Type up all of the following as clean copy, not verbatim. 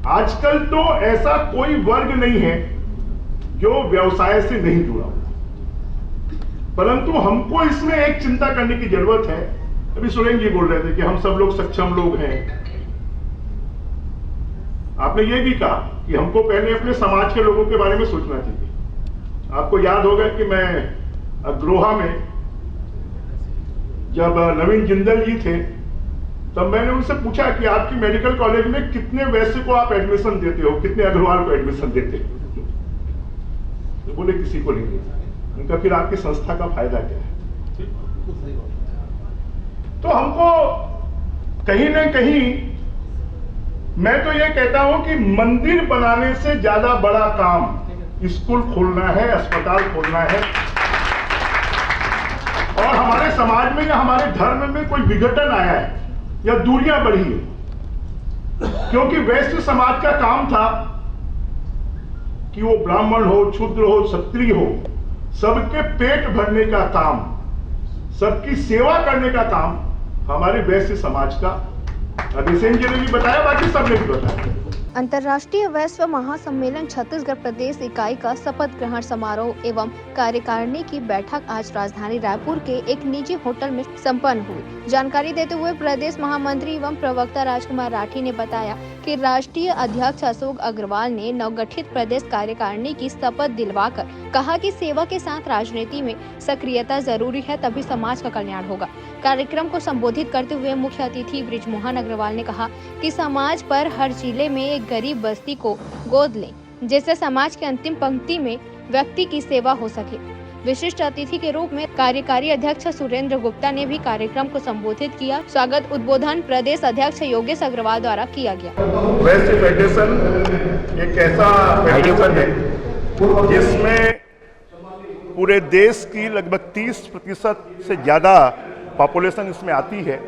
आजकल तो ऐसा कोई वर्ग नहीं है जो व्यवसाय से नहीं जुड़ा, परंतु हमको इसमें एक चिंता करने की जरूरत है। अभी सुरेंद्र जी बोल रहे थे कि हम सब लोग सक्षम लोग हैं। आपने ये भी कहा कि हमको पहले अपने समाज के लोगों के बारे में सोचना चाहिए। आपको याद होगा कि मैं अग्रोहा में जब नवीन जिंदल जी थे तब मैंने उनसे पूछा कि आपकी मेडिकल कॉलेज में कितने वैश्य को आप एडमिशन देते हो, कितने अग्रवाल को एडमिशन देते हो? तो बोले किसी को नहीं देते। उनका फिर आपकी संस्था का फायदा क्या है? तो हमको कहीं ना कहीं, मैं तो ये कहता हूं कि मंदिर बनाने से ज्यादा बड़ा काम स्कूल खोलना है, अस्पताल खोलना है। और हमारे समाज में या हमारे धर्म में कोई विघटन आया है या दूरियां बढ़ी है, क्योंकि वैश्य समाज का काम था कि वो ब्राह्मण हो, क्षूद्र हो, क्षत्रिय हो, सबके पेट भरने का काम, सबकी सेवा करने का काम हमारे वैश्य समाज का। अभिषेक जी ने भी बताया, बाकी सबने भी बताया। अंतर्राष्ट्रीय वैश्य महासम्मेलन छत्तीसगढ़ प्रदेश इकाई का शपथ ग्रहण समारोह एवं कार्यकारिणी की बैठक आज राजधानी रायपुर के एक निजी होटल में संपन्न हुई। जानकारी देते हुए प्रदेश महामंत्री एवं प्रवक्ता राजकुमार राठी ने बताया कि राष्ट्रीय अध्यक्ष अशोक अग्रवाल ने नवगठित प्रदेश कार्यकारिणी की शपथ दिलवाकर कहा कि सेवा के साथ राजनीति में सक्रियता जरूरी है, तभी समाज का कल्याण होगा। कार्यक्रम को संबोधित करते हुए मुख्य अतिथि बृजमोहन अग्रवाल ने कहा कि समाज पर हर जिले में एक गरीब बस्ती को गोद लें, जिससे समाज के अंतिम पंक्ति में व्यक्ति की सेवा हो सके। विशिष्ट अतिथि के रूप में कार्यकारी अध्यक्ष सुरेंद्र गुप्ता ने भी कार्यक्रम को संबोधित किया। स्वागत उद्बोधन प्रदेश अध्यक्ष योगेश अग्रवाल द्वारा किया गया। वैश्य फेडरेशन एक ऐसा फेडरेशन है जिसमें पूरे देश की लगभग 30% से ज्यादा पॉपुलेशन इसमें आती है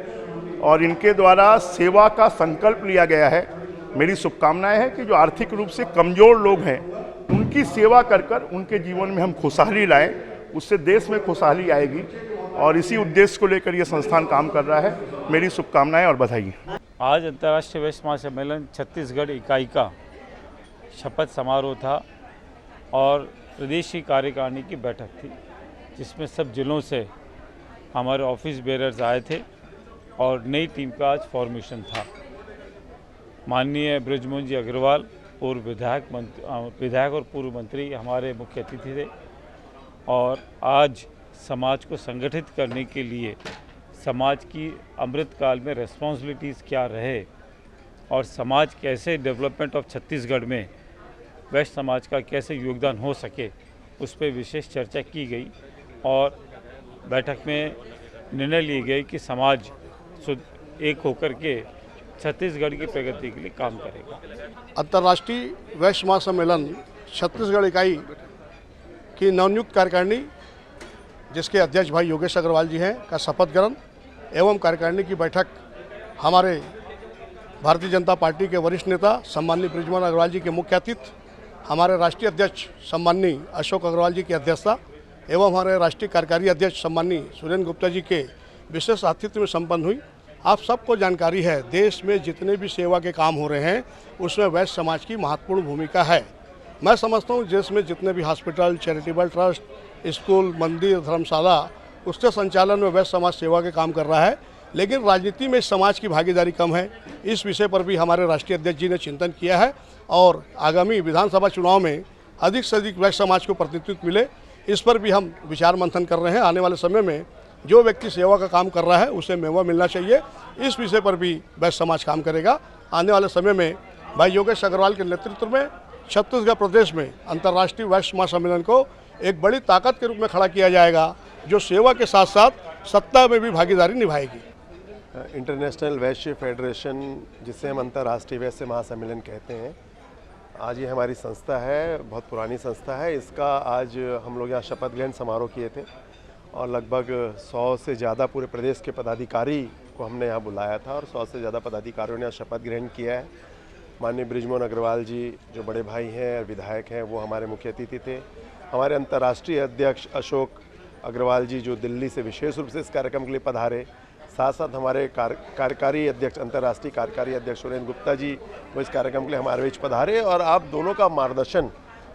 और इनके द्वारा सेवा का संकल्प लिया गया है। मेरी शुभकामनाएं है कि जो आर्थिक रूप से कमजोर लोग हैं उनकी सेवा कर कर उनके जीवन में हम खुशहाली लाएं, उससे देश में खुशहाली आएगी और इसी उद्देश्य को लेकर ये संस्थान काम कर रहा है। मेरी शुभकामनाएं और बधाई। आज अंतर्राष्ट्रीय वैश्य महासम्मेलन छत्तीसगढ़ इकाई का शपथ समारोह था और प्रदेश की कार्यकारिणी की बैठक थी, जिसमें सब जिलों से हमारे ऑफिस बेरर्स आए थे और नई टीम का आज फॉर्मेशन था। माननीय बृजमोहन जी अग्रवाल पूर्व विधायक और पूर्व मंत्री हमारे मुख्य अतिथि थे और आज समाज को संगठित करने के लिए समाज की अमृतकाल में रेस्पॉन्सिबिलिटीज़ क्या रहे और समाज कैसे डेवलपमेंट ऑफ छत्तीसगढ़ में वैश्य समाज का कैसे योगदान हो सके, उस पर विशेष चर्चा की गई और बैठक में निर्णय लिए गए कि समाज एक होकर के छत्तीसगढ़ की प्रगति के लिए काम करेगा। अंतर्राष्ट्रीय वैश्य महासम्मेलन छत्तीसगढ़ इकाई की नवनियुक्त कार्यकारिणी, जिसके अध्यक्ष भाई योगेश अग्रवाल जी हैं, का शपथ ग्रहण एवं कार्यकारिणी की बैठक हमारे भारतीय जनता पार्टी के वरिष्ठ नेता सम्माननीय बृजमोहन अग्रवाल जी के मुख्य अतिथि, हमारे राष्ट्रीय अध्यक्ष सम्माननीय अशोक अग्रवाल जी की अध्यक्षता एवं हमारे राष्ट्रीय कार्यकारी अध्यक्ष सम्माननीय सुरेंद्र गुप्ता जी के विशेष आतिथ्य में संपन्न हुई। आप सबको जानकारी है, देश में जितने भी सेवा के काम हो रहे हैं उसमें वैश्य समाज की महत्वपूर्ण भूमिका है। मैं समझता हूँ देश में जितने भी हॉस्पिटल, चैरिटेबल ट्रस्ट, स्कूल, मंदिर, धर्मशाला, उसके संचालन में वैश्य समाज सेवा के काम कर रहा है, लेकिन राजनीति में समाज की भागीदारी कम है। इस विषय पर भी हमारे राष्ट्रीय अध्यक्ष जी ने चिंतन किया है और आगामी विधानसभा चुनाव में अधिक से अधिक वैश्य समाज को प्रतिनिधित्व मिले, इस पर भी हम विचार मंथन कर रहे हैं। आने वाले समय में जो व्यक्ति सेवा का काम कर रहा है उसे मेवा मिलना चाहिए, इस विषय पर भी वैश्य समाज काम करेगा। आने वाले समय में भाई योगेश अग्रवाल के नेतृत्व में छत्तीसगढ़ प्रदेश में अंतर्राष्ट्रीय वैश्य महासम्मेलन को एक बड़ी ताकत के रूप में खड़ा किया जाएगा, जो सेवा के साथ साथ सत्ता में भी भागीदारी निभाएगी। इंटरनेशनल वैश्य फेडरेशन, जिसे हम अंतर्राष्ट्रीय वैश्य महासम्मेलन कहते हैं, आज ये हमारी संस्था है, बहुत पुरानी संस्था है। इसका आज हम लोग यहाँ शपथ ग्रहण समारोह किए थे और लगभग 100 से ज़्यादा पूरे प्रदेश के पदाधिकारी को हमने यहाँ बुलाया था और 100 से ज़्यादा पदाधिकारियों ने यहाँ शपथ ग्रहण किया है। माननीय बृजमोहन अग्रवाल जी जो बड़े भाई हैं और विधायक हैं, वो हमारे मुख्य अतिथि थे। हमारे अंतर्राष्ट्रीय अध्यक्ष अशोक अग्रवाल जी जो दिल्ली से विशेष रूप से इस कार्यक्रम के लिए पधारे, साथ साथ हमारे कार्यकारी अध्यक्ष, अंतर्राष्ट्रीय कार्यकारी अध्यक्ष सुरेंद्र गुप्ता जी वो इस कार्यक्रम के लिए हमारे बीच पधारे और आप दोनों का मार्गदर्शन,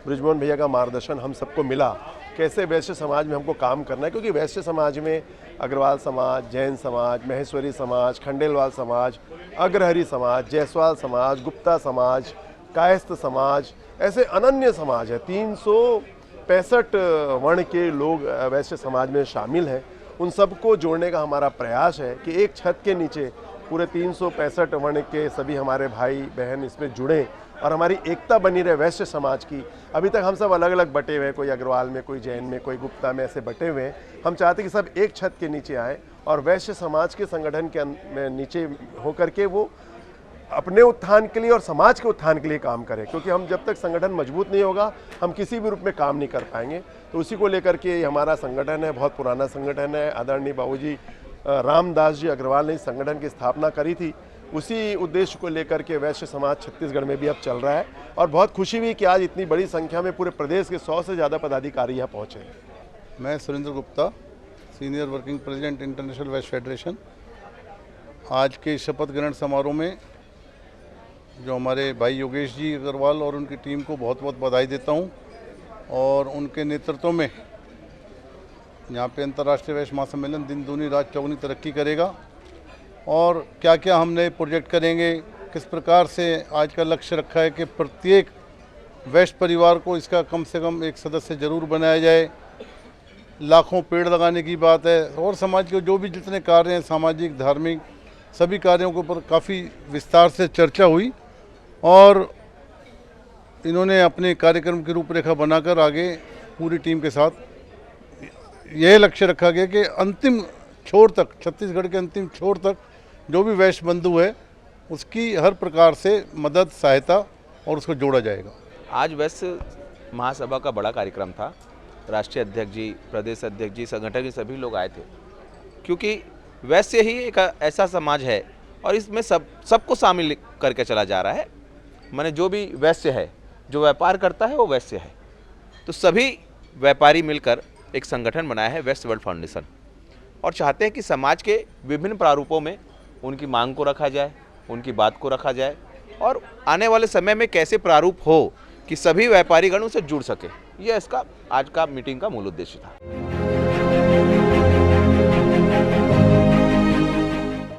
बृजमोहन भैया का मार्गदर्शन हम सबको मिला कैसे वैश्य समाज में हमको काम करना है, क्योंकि वैश्य समाज में अग्रवाल समाज, जैन समाज, महेश्वरी समाज, खंडेलवाल समाज, अग्रहरी समाज, जायसवाल समाज, गुप्ता समाज, कायस्थ समाज, ऐसे अनन्य समाज है। 365 वर्ण के लोग वैश्य समाज में शामिल हैं। उन सबको जोड़ने का हमारा प्रयास है कि एक छत के नीचे पूरे 365 वर्ण के सभी हमारे भाई बहन इसमें जुड़ें और हमारी एकता बनी रहे वैश्य समाज की। अभी तक हम सब अलग अलग बटे हुए हैं, कोई अग्रवाल में, कोई जैन में, कोई गुप्ता में, ऐसे बटे हुए हैं। हम चाहते हैं कि सब एक छत के नीचे आए और वैश्य समाज के संगठन के में नीचे होकर के वो अपने उत्थान के लिए और समाज के उत्थान के लिए काम करें, क्योंकि हम जब तक संगठन मजबूत नहीं होगा हम किसी भी रूप में काम नहीं कर पाएंगे। तो उसी को लेकर के हमारा संगठन है, बहुत पुराना संगठन है। आदरणीय बाबूजी रामदास जी अग्रवाल ने इस संगठन की स्थापना करी थी। उसी उद्देश्य को लेकर के वैश्य समाज छत्तीसगढ़ में भी अब चल रहा है और बहुत खुशी हुई कि आज इतनी बड़ी संख्या में पूरे प्रदेश के 100 से ज़्यादा पदाधिकारी यहाँ पहुँचे हैं। मैं Surendra Gupta, senior working president international वैश्य फेडरेशन। आज के शपथ ग्रहण समारोह में जो हमारे भाई योगेश जी अग्रवाल और उनकी टीम को बहुत बहुत बधाई देता हूं और उनके नेतृत्व में यहाँ पे अंतर्राष्ट्रीय वैश्य महासम्मेलन दिन दूनी रात चौगुनी तरक्की करेगा और क्या क्या हम नए प्रोजेक्ट करेंगे, किस प्रकार से आज का लक्ष्य रखा है कि प्रत्येक वैश्य परिवार को इसका कम से कम एक सदस्य जरूर बनाया जाए। लाखों पेड़ लगाने की बात है और समाज के जो भी जितने कार्य हैं, सामाजिक धार्मिक सभी कार्यों के ऊपर काफ़ी विस्तार से चर्चा हुई और इन्होंने अपने कार्यक्रम की रूपरेखा बनाकर आगे पूरी टीम के साथ यह लक्ष्य रखा गया कि अंतिम छोर तक, छत्तीसगढ़ के अंतिम छोर तक जो भी वैश्य बंधु है उसकी हर प्रकार से मदद, सहायता और उसको जोड़ा जाएगा। आज वैश्य महासभा का बड़ा कार्यक्रम था। राष्ट्रीय अध्यक्ष जी, प्रदेश अध्यक्ष जी, संगठन के सभी लोग आए थे, क्योंकि वैश्य ही एक ऐसा समाज है और इसमें सबको शामिल करके चला जा रहा है। माने जो भी वैश्य है, जो व्यापार करता है वो वैश्य है। तो सभी व्यापारी मिलकर एक संगठन बनाया है वैश्य वर्ल्ड फाउंडेशन और चाहते हैं कि समाज के विभिन्न प्रारूपों में उनकी मांग को रखा जाए, उनकी बात को रखा जाए और आने वाले समय में कैसे प्रारूप हो कि सभी व्यापारीगण उनसे जुड़ सके। यह इसका आज का मीटिंग का मूल उद्देश्य था।